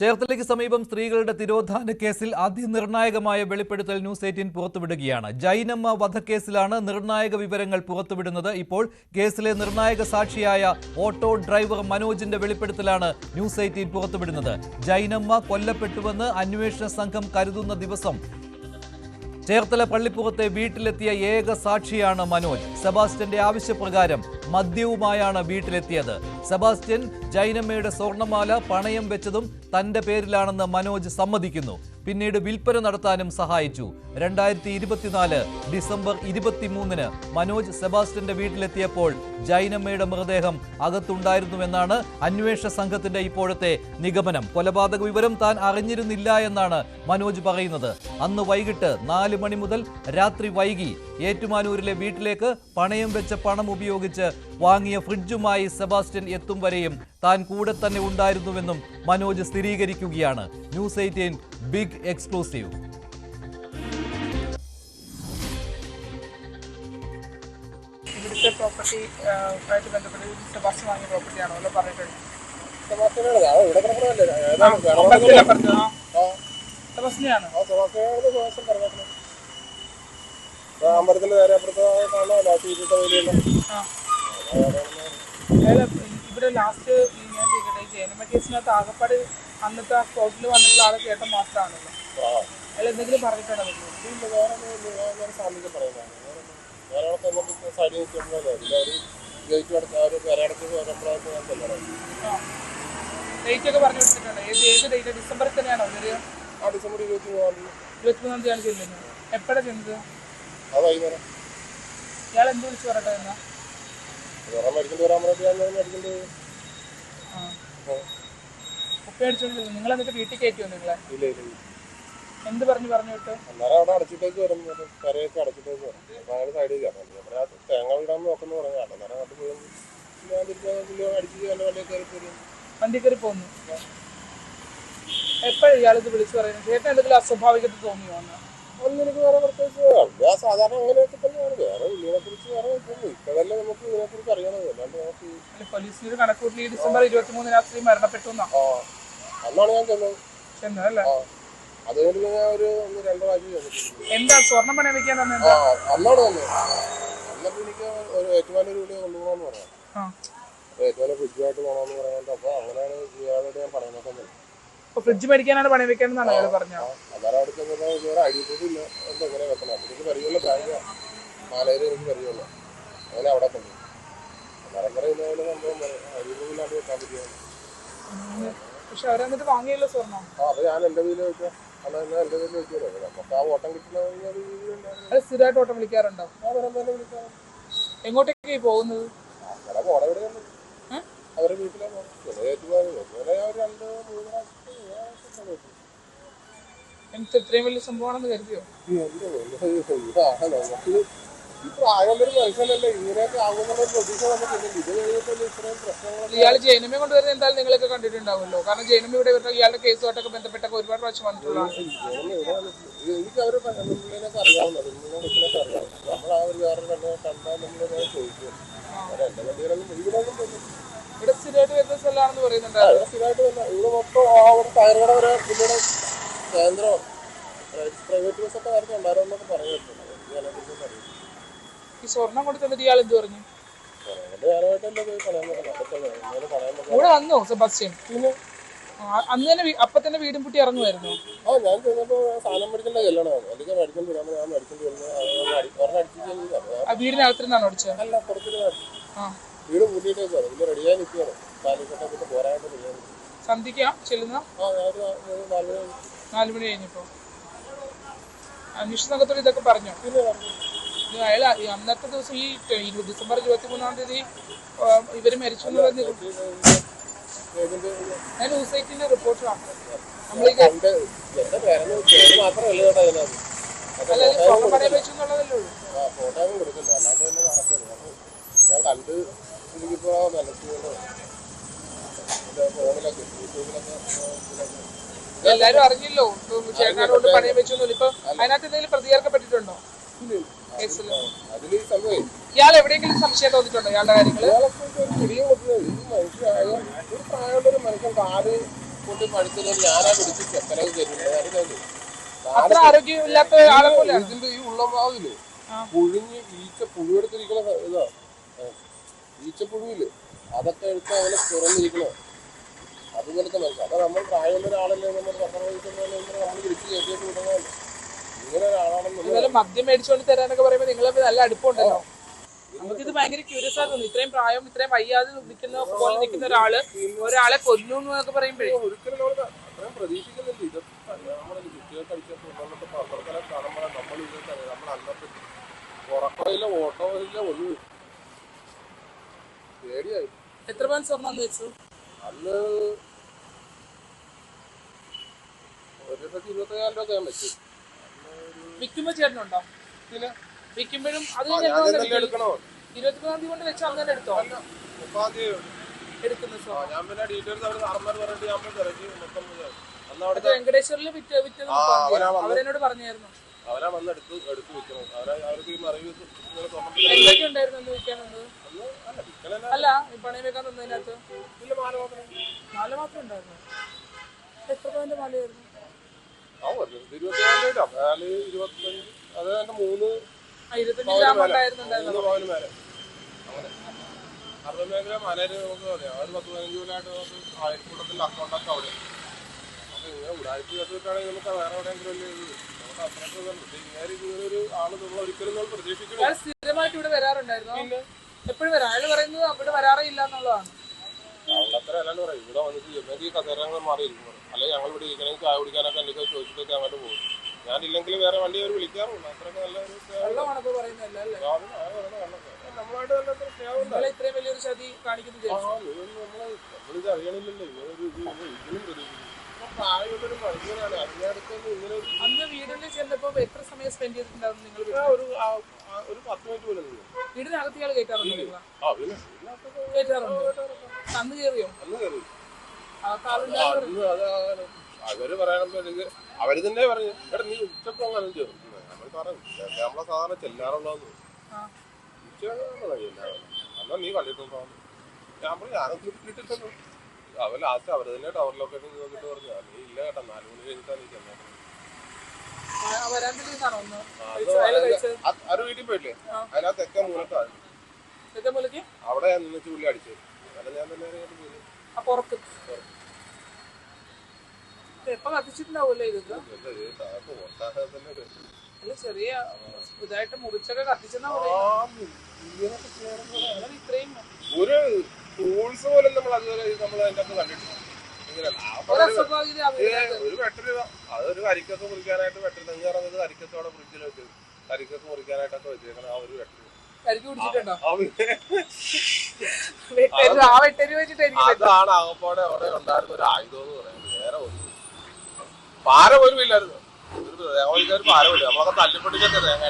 ചേർത്തലയ്ക്ക് സമീപം സ്ത്രീകളുടെ തിരോധാന കേസിൽ അതിനിർണായകമായ വെളിപ്പെടുത്തൽ ന്യൂസ് 18 പുറത്തുവിടുകയാണ്. ജൈനമ്മ വധക്കേസിലാണ് നിർണായക വിവരങ്ങൾ പുറത്തുവിടുന്നത്. ഇപ്പോൾ കേസിലെ നിർണായക സാക്ഷിയായ ഓട്ടോ ഡ്രൈവർ മനോജിന്റെ വെളിപ്പെടുത്തലാണ് ന്യൂസ് 18 പുറത്തുവിടുന്നത്. ജൈനമ്മ കൊല്ലപ്പെട്ടുവെന്ന് അന്വേഷണ സംഘം കരുതുന്ന ദിവസം ചേർത്തല പള്ളിപ്പുറത്തെ വീട്ടിലെത്തിയ ഏക സാക്ഷിയാണ് മനോജ്. സെബാസ്റ്റ്യന്റെ ആവശ്യപ്രകാരം മദ്യവുമായാണ് വീട്ടിലെത്തിയത്. സെബാസ്റ്റ്യൻ ജൈനമ്മയുടെ സ്വർണ്ണമാല പണയം വെച്ചതും തന്റെ പേരിലാണെന്ന് മനോജ് സമ്മതിക്കുന്നു. പിന്നീട് വിൽപ്പന നടത്താനും സഹായിച്ചു. 2024 ഡിസംബർ 23-ന് മനോജ് സെബാസ്റ്റ്യന്റെ വീട്ടിലെത്തിയപ്പോൾ ജൈനമ്മയുടെ മൃതദേഹം അകത്തുണ്ടായിരുന്നുവെന്നാണ് അന്വേഷണ സംഘത്തിന്റെ ഇപ്പോഴത്തെ നിഗമനം. കൊലപാതക വിവരം താൻ അറിഞ്ഞിരുന്നില്ല എന്നാണ് മനോജ് പറയുന്നത്. അന്ന് വൈകിട്ട് 4 മണി മുതൽ രാത്രി വൈകി ഏറ്റുമാനൂരിലെ വീട്ടിലേക്ക് പണയം വെച്ച പണം ഉപയോഗിച്ച് വാങ്ങിയ ഫ്രിഡ്ജുമായി സെബാസ്റ്റ്യൻ എത്തും വരെയും താൻ കൂടെ തന്നെ ഉണ്ടായിരുന്നുവെന്നും മനോജ് സ്ഥിരീകരിക്കുകയാണ്. News 18 big exclusive. ഇവിടുത്തെ പ്രോപ്പർട്ടി ആയിട്ട് ബന്ധപ്പെട്ട് സെബാസ്റ്റ്യൻ വാങ്ങിയ പ്രോപ്പർട്ടിയാണോ അല്ലോ പറഞ്ഞിട്ടുണ്ട്? ഇവിടെ ലാസ്റ്റ് ഞാൻ ചോദിക്കട്ടെ, ജൈനമ്മ കേസിനകത്ത് ആകപ്പാട് അന്നത്തെ ആ സ്പോട്ടിൽ വന്നിട്ടുള്ള ആളെ കേട്ട മാത്രമാണല്ലോ. അയാൾ എന്തെങ്കിലും പറഞ്ഞിട്ടുണ്ടോ? ഡേറ്റ് ഒക്കെ പറഞ്ഞു കൊടുത്തിട്ടുണ്ടോ? ഏത് ഡേറ്റ്? ഡിസംബറിൽ തന്നെയാണോ? ഡിസംബർ 23-ാം തീയതിയാണ് ചെല്ലുന്നത്. എപ്പോഴാണ് ചെന്നത്? ഇയാൾ എന്ത് വിളിച്ചു പറയട്ടെ എന്നാ? കുപ്പി അടിച്ചോണ്ട് നിങ്ങൾ എന്നിട്ട് വീട്ടിൽ കയറ്റുമോ? നിങ്ങളെ എന്ത് പറഞ്ഞു വിട്ട്? അവിടെ അടച്ചിട്ടേക്ക് വരുന്നു, കരയൊക്കെ അടച്ചിട്ടേക്ക് വരും. അയാൾ സൈഡിൽ കയറണം. തേങ്ങ വീടാൻ നോക്കുന്നു പറഞ്ഞു. അന്നേരം അങ്ങോട്ട് പോയി ഞാൻ തിരിച്ച് അടിച്ച് വണ്ടി കയറി പോരും. വണ്ടി കയറി പോന്നു. എപ്പോഴും ഇയാളിത് വിളിച്ചു പറയുന്നത്? ചേട്ടൻ എന്തെങ്കിലും അസ്വാഭാവികത തോന്നിയോ? ഒന്നും എനിക്ക് വേറെ പ്രത്യേകിച്ച് സാധാരണ അങ്ങനെയൊക്കെ തന്നെയാണ്. വേറെ ഇതിനെ കുറിച്ച് വേറെ ഇപ്പോഴല്ലേ നമുക്ക് ഇതിനെ കുറിച്ച് അറിയണത്. അല്ലാണ്ട് നമുക്ക് പോലീസിന് കണക്കൂട്ടി ഡിസംബർ 23 രാത്രി മരണപ്പെട്ടു അന്നാണ് ഞാൻ ചെന്നതല്ലേ? അതുകൊണ്ട് ഞാൻ ഒരു 2 പ്രാവശ്യം ചെന്നിട്ടുണ്ട്. എന്താ സ്വർണ്ണം പണയം വെക്കാൻ അന്നാണ് വന്നത്. അന്നപ്പോ എനിക്ക് ഒരു ഏറ്റുമാനൂർ വീട് കൊണ്ടുപോകണമെന്ന് പറയാം. ഏറ്റുമാനൂർ ഫ്രിഡ്ജുമായിട്ട് പോകണമെന്ന് പറയാനുണ്ട്. അപ്പൊ അങ്ങനെയാണ് ഇയാളോട് ഞാൻ പണയം വെക്കാൻ തന്നെ. ഫ്രിഡ്ജ് മേടിക്കാനാണ് പണയം വെക്കാനെന്നാണ് അയാൾ പറഞ്ഞത്. അന്നേരം അവിടെ ചെന്നപ്പോൾ വേറെ അടിയപ്പൂട്ടില്ല. എന്തെങ്ങനെ വെക്കണം? അപ്പൊ എനിക്ക് പരിചയമുള്ള ബാങ്ക് മാലയിൽ എനിക്ക് പരിചയമുള്ള അങ്ങനെ അവിടെ കൊണ്ടു. അന്നേരം പറയുന്ന സംഭവം അടിയപ്പൂട്ടില്ലാണ്ട് വെക്കാൻ പറ്റിയാണ്. പക്ഷെ അവരെന്നിട്ട് വാങ്ങിയല്ലോ സ്വർണ്ണം. അപ്പൊ ഞാൻ എന്റെ വീട്ടിൽ വെക്കാം. അന്ന് എന്റെ വീട്ടിൽ വെക്കുമല്ലോ. നമുക്ക് ആ ഓട്ടം കിട്ടുന്ന അത് സ്ഥിരമായിട്ട് ഓട്ടം വിളിക്കാറുണ്ടോ? വിളിക്കാറുണ്ട്. എങ്ങോട്ടേക്ക് പോകുന്നത്? അവിടെ പോണ എവിടെയാണ്? അവരുടെ വീട്ടിലാണ് പോകുന്നത്. ഏറ്റുമാനൂർ ഒരു 2-3 പ്രാവശ്യം. ഇത്രയും വലിയ സംഭവമാണെന്ന് കരുതിയോ? ഈ പ്രായമുള്ളൊരു മനുഷ്യനല്ലേ ഇങ്ങനെയൊക്കെ ആകുന്നുള്ള പ്രതീക്ഷ നമുക്കില്ല. ഇത് കഴിഞ്ഞിട്ടല്ലേ ഇത്രയും പ്രശ്നങ്ങൾ. ഇയാൾ ജൈനമ്മയെ കൊണ്ടുവരുന്നത് എന്തായാലും നിങ്ങളൊക്കെ കണ്ടിട്ടുണ്ടാവുമല്ലോ. കാരണം ജൈനമ്മ ഇവിടെ ഇയാളുടെ കേസുമായിട്ടൊക്കെ ബന്ധപ്പെട്ടൊക്കെ ഒരുപാട് പ്രാവശ്യം വന്നിട്ടുള്ളതാണ്. എനിക്ക് അവര് പെണ്ണിനൊക്കെ അറിയാവുന്നത്, കൊച്ചിനൊക്കെ അറിയാം. നമ്മൾ ആ ഒരു വേറെ പെണ്ണെ കണ്ടാൽ നമ്മൾ ചോദിക്കും. എന്റെ വണ്ടികളൊന്നും ഇതിലൊന്നും പോലും ഇവിടെ സ്ഥിരമായിട്ട് വരുന്ന സ്ഥലമാണെന്ന് പറയുന്നുണ്ടായിരുന്നു. സ്ഥിരമായിട്ട് വല്ല ഇവിടെ മൊത്തം അവിടെ കയറുകട വരെ പിന്നീട് കേന്ദ്രം പ്രൈവറ്റ് ബസ്സൊക്കെ നേരത്തെ ഉണ്ടായിരുന്നൊക്കെ പറഞ്ഞിട്ടുണ്ട്. ഈ സ്വർണം കൊണ്ട് തന്നിട്ട് ഇയാൾ എന്ത് പറഞ്ഞു? ഇവിടെ വന്നോ സെബാസ്റ്റ്യൻ? അന്ന് തന്നെ അപ്പൊ തന്നെ വീടും പൂട്ടി ഇറങ്ങുമായിരുന്നു. ഞാൻ ചെന്നപ്പോ സാധനം മേടിക്കേണ്ട ചെല്ലണം. അല്ലെങ്കിൽ മേടിക്കേണ്ടി വരാൻ ഞാൻ മേടിക്കേണ്ടി വന്നു. വീടിനകത്തിരുന്നാണ് ഓടിച്ചത്? അല്ല, പുറത്തിരുന്ന വീട് പൂട്ടിയിട്ടേക്ക് വരും. പിന്നെ റെഡിയായി നിൽക്കുകയാണ്. കാലിക്കട്ടൊക്കെ പോരായിട്ട് സന്ധിക്കാം ചെല്ലുന്ന 4 മണി കഴിഞ്ഞപ്പോ അന്വേഷണ സംഘത്തോട് ഇതൊക്കെ പറഞ്ഞു. അയാൾ അന്നത്തെ ദിവസം ഈ ഡിസംബർ 23-ാം തീയതി ഇവര് മരിച്ചു എന്നുള്ളത് ഞാൻ ന്യൂസ് 18 റിപ്പോർട്ടറാണ്. സ്വർണ്ണം പണയം വെച്ചു എന്നുള്ളതല്ലേ ഉള്ളൂ. ഫോട്ടോയും കൊടുക്കില്ല. അല്ലാണ്ട് തന്നെ നടക്കില്ല. ഞാൻ കണ്ട് എനിക്കിപ്പോ മനസ്സിലുണ്ട്. ഫോണിലൊക്കെ യൂട്യൂബിലൊക്കെ എല്ലാരും അറിഞ്ഞല്ലോ ചേട്ടനോട് പണയം വെച്ചൊന്നുമില്ല. ഇപ്പൊ അതിനകത്ത് എന്തെങ്കിലും പ്രതികർക്കപ്പെട്ടിട്ടുണ്ടോ? ഇയാൾ എവിടെയെങ്കിലും സംശയം തോന്നിയിട്ടുണ്ടോ ഇയാളുടെ കാര്യങ്ങള്? ഒരു പ്രായമുള്ളൊരു മനുഷ്യൻ കാല് കൊണ്ട് പഴുക്കുന്നത് ഞാനാ പിടിച്ച് ചെക്കനൊക്കെ തരുന്നത് അറിയാതെ അത്ര ആരോഗ്യമില്ലാത്ത ആളെ പോലെ ഇതിന്റെ ഈ ഉള്ളമാവില് പുഴുങ്ങി പുഴുവെടുത്തിരിക്കണ ഇതാ ഈച്ചപ്പുഴുവില് അതൊക്കെ എടുത്ത് അവനെ തുറന്നിരിക്കണോ അതുപോലത്തെ മനുഷ്യൻ അപ്പൊ നമ്മൾ പ്രായമുള്ള ഒരാളല്ലേ നമ്മൾ 10 വയസ്സുള്ള നമ്മൾ വിളിച്ച് കയറ്റിയിട്ട് വിടുന്നതല്ല ഇങ്ങനെ ഒരാളാണെന്നുള്ള മദ്യം മേടിച്ചുകൊണ്ട് തരാനൊക്കെ പറയുമ്പോ നിങ്ങളെ നല്ല അടുപ്പമുണ്ടല്ലോ നമുക്കിത് ഭയങ്കര ക്യൂരിയസ് ആയി തോന്നി ഇത്രയും പ്രായം ഇത്രയും വയ്യാതെ നിൽക്കുന്ന പോലെ നിൽക്കുന്ന ഒരാളെ കൊന്നു എന്നൊക്കെ പറയുമ്പോഴേ ഒരിക്കലും നമ്മൾ അത്രയും പ്രതീക്ഷിക്കുന്നില്ല ഇതൊക്കെ നമ്മളെ കുട്ടികൾക്ക് അടിച്ചപ്പോൾ പത്രത്തിലെ കാണുമ്പോൾ നമ്മൾ ഇതൊക്കെ നമ്മൾ അന്നത്തെ ഉറക്കമില്ല ഓട്ടമില്ല ഒന്നും പേടിയായി എത്ര പവൻ സ്വർണ്ണം വെച്ചു അന്ന് 1,25,000 രൂപ ഞാൻ വെച്ചു വിൽക്കുമ്പോ ചേട്ടനുണ്ടോ പിന്നെ വിൽക്കുമ്പോഴും അത് ഞാൻ തന്നെ എടുക്കണോ 23 തീയതി കൊണ്ട് വെച്ച് അങ്ങനെ എടുത്തോ 30 തീയതി എടുക്കുന്ന സ്വർണ്ണം ഞാൻ പിന്നെ ഡീറ്റെയിൽസ് അവിടെ സാറന്മാർ പറഞ്ഞിട്ട് ഞാൻ പോയി തിരക്കി മൊത്തം അന്ന് അവിടെ വെങ്കടേശ്വരിൽ വിറ്റത് അവരെന്നോട് പറഞ്ഞായിരുന്നു അവനാ വന്ന് എടുത്ത് വിൽക്കണം അവർക്ക് ഈ അറിവ് എന്തൊക്കെ ഉണ്ടായിരുന്നു എന്ന് വിൽക്കാനുള്ളത് അല്ല വിൽക്കലല്ല അല്ല ഈ പണയം വെക്കാൻ തന്നതിനകത്ത് ഇല്ല മാല മാത്രം മാല മാത്രം ഉണ്ടായിരുന്നു എത്ര പവന്റെ മാലയായിരുന്നു ആ 24 മാല 25 അത് എന്റെ 3 25 ഗ്രാം ഉണ്ടായിരുന്നുണ്ടായിരുന്നു 3 പവന് മേലെ അങ്ങനെ 60 ഗ്രാം മാലയിൽ നമുക്ക് പറയാം അത് 10-15 കൊല്ലമായിട്ട് നമുക്ക് ആയിരക്കൂട്ടത്തിൽ അക്കൗണ്ടൊക്കെ അവിടെ അപ്പൊ ഇങ്ങനെ ഉടായ്പ കേട്ടിട്ടാണെങ്കിൽ നമുക്ക് വേറെ എവിടെയെങ്കിലും അല്ലേ നമുക്ക് അത്രയൊക്കെ ഇങ്ങനെ ഒരു ആള് നമ്മൾ ഒരിക്കലും നമ്മൾ പ്രതീക്ഷിക്കണം അയാൾ സ്ഥിരമായിട്ട് ഇവിടെ വരാറുണ്ടായിരുന്നു എപ്പോഴും വരാം അയാൾ പറയുന്നത് അവിടെ വരാറില്ല എന്നുള്ളതാണ് അത്ര അല്ലാണ്ട് പറയും ഇവിടെ വന്നിട്ട് ഈ കസേരങ്ങൾ മാറിയിരിക്കും അല്ലെങ്കിൽ ഞങ്ങൾ ഇവിടെ ഇരിക്കണമെങ്കിൽ ചായ കുടിക്കാനൊക്കെ എന്തൊക്കെ ചോദിച്ചിട്ടൊക്കെ അങ്ങോട്ട് പോകും ഞാനില്ലെങ്കിൽ വേറെ വണ്ടി അവർ വിളിക്കാറുണ്ട് അത്രയൊക്കെ നല്ലൊരു വെള്ളമാണപ്പോ പറയുന്നതല്ല അല്ലേ നമ്മളായിട്ട് നല്ല അത്ര സ്നേഹം നിങ്ങളെ ഇത്രയും വലിയൊരു ചതി കാണിക്കുന്നത് നമ്മളിത് അറിയണില്ലല്ലോ ഇതിനും പ്രതീക്ഷിക്കും പ്രായമുള്ളൊരു മനുഷ്യനാണ് അതിനടുത്തൊന്നും ഇങ്ങനെ അന്ന് വീടുകളിൽ ചെന്നപ്പോ എത്ര സമയം സ്പെൻഡ് ചെയ്തിട്ടുണ്ടായിരുന്നു നിങ്ങൾ ഒരു 10 മിനിറ്റ് പോലും വീടിനകത്ത് ഇയാൾ കേൾക്കാറുണ്ടോ നിങ്ങളെ ആ പിന്നെ കേൾക്കാറുണ്ട് അന്ന് കയറിയോ അന്ന് കയറി ആളുണ്ടായിരുന്നു അവര് പറയണപ്പോഴത്തേക്ക് അവര് തന്നെ പറഞ്ഞു എടാ നീ ഉച്ചക്ക് അങ്ങനെ ചേർന്നു നമ്മൾ പറഞ്ഞു നമ്മളെ സാധാരണ ചെല്ലാറുള്ളതെന്ന് ഉച്ച എന്നാ നീ കണ്ടിട്ടുണ്ടോ ഞാൻ പറഞ്ഞു ഞാനൊന്നും കിട്ടിയിട്ടുണ്ട് അവർ ലാസ്റ്റ് അവർ തന്നെ ടവർ ലൊക്കേഷൻ നോക്കിട്ട് പറഞ്ഞു നീ ഇല്ല കേട്ടോ 4 മണി കഴിഞ്ഞിട്ടാണ് നീ ചെന്നത് ഒരു വീട്ടിൽ പോയില്ലേ അതിനകത്ത് തെക്കേ മൂലത്താണ് അവിടെ നിന്ന് ചുള്ളി അടിച്ചു അല്ല ഞാൻ തന്നെ എപ്പൊ കത്തിച്ചിട്ടുണ്ടാവൂല്ലോ ഇതൊക്കെ അല്ല ചെറിയ ഇതായിട്ട് മുറിച്ചൊക്കെ കത്തിച്ചെന്നാ ഇത്രയും ഒരു ടൂൾസ് പോലും നമ്മൾ അതുവരെ നമ്മൾ അതിന്റെ അകത്ത് കണ്ടിട്ടില്ല ഒരു വെട്ടര് അതൊരു കരിക്കൊക്കെ മുറിക്കാനായിട്ട് വെട്ടര് തെങ്ങാറത് കരിക്കത്തോടെ ഫ്രിഡ്ജിൽ വെച്ച് കരിക്കൊക്കെ മുറിക്കാനായിട്ടൊക്കെ വെച്ചേക്കണം ആ ഒരു വെട്ടര് അതാണ് ആകപ്പാടെ അവിടെ ഉണ്ടായിരുന്ന ഒരു ആയുധം എന്ന് പറയുന്നത് വേറെ ഒന്നും പാര പോലും ഇല്ലായിരുന്നു തേങ്ങ പാരമില്ല നമ്മളൊക്കെ തല്ലിപ്പൊട്ടിച്ചൊക്കെ തേങ്ങ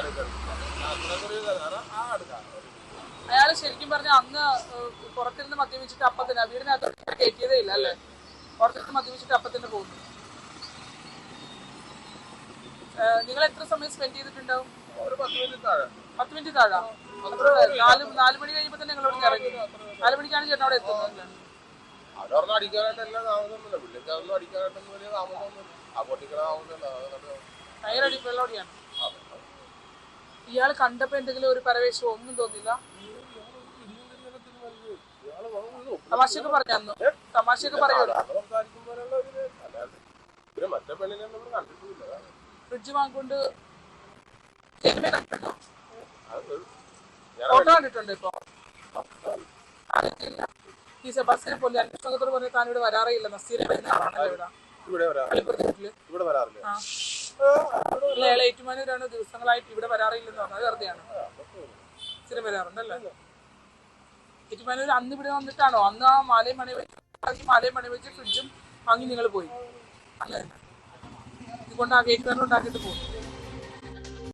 അയാള് ശരിക്കും പറഞ്ഞ അന്ന് പുറത്തിരുന്ന് മദ്യപിച്ചിട്ട് അപ്പത്തിന് വീടിനകത്ത് കയറ്റിയതേ ഇല്ല അല്ലേ പുറത്തിരുന്ന് മദ്യപിച്ചിട്ട് അപ്പത്തിന് പോകുന്നു നിങ്ങൾ എത്ര സമയം സ്പെൻഡ് ചെയ്തിട്ടുണ്ടാവും 10 മിനിറ്റ് താഴെ 4 മണി കഴിയുമ്പോ തന്നെ നിങ്ങളോട് ഇറങ്ങി 4 മണിക്കാണ് ചേട്ടൻ അവിടെ എത്തുന്നത് അവരൊന്നും അടിക്കാനായിട്ട് എല്ലാ താമസമൊന്നുമില്ല പുള്ളിക്കാരൊന്നും അടിക്കാനായിട്ടൊന്നും വലിയ താമസമൊന്നുമില്ല ആ പൊട്ടിക്കണ താമസമല്ല ടയറടി വെള്ളോടിയാണ് ഇയാൾ കണ്ടപ്പോ എന്തെങ്കിലും ഒരു പരവേശം ഒന്നും തോന്നില്ല തമാശയൊക്കെ പറഞ്ഞു തമാശയൊക്കെ പറയുമല്ലോ മറ്റേ പെണ്ണിനെ നമ്മൾ കണ്ടിട്ടില്ല ഫ്രിഡ്ജ് വാങ്ങിക്കൊണ്ട് ഫോട്ടോ കണ്ടിട്ടുണ്ട് ഇപ്പൊ ഈ സെബാസ്റ്റ്യൻ പോലെ അന്വേഷണത്തോട് പറഞ്ഞ താൻ ഇവിടെ വരാറേയില്ല നസീർ ഏറ്റുമാനൂരാണ് ദിവസങ്ങളായിട്ട് ഇവിടെ വരാറില്ലെന്ന് പറഞ്ഞത് വെറുതെയാണ് സ്ഥിരം വരാറുണ്ടല്ലേ ഏറ്റുമാനൂർ അന്ന് ഇവിടെ വന്നിട്ടാണോ അന്ന് ആ മാലയും മണി വെച്ച് ഫ്രിഡ്ജും വാങ്ങി നിങ്ങൾ പോയി അല്ലേ ഇതുകൊണ്ട് ആ ഏറ്റുമാനൂർ ഉണ്ടാക്കിയിട്ട് പോകും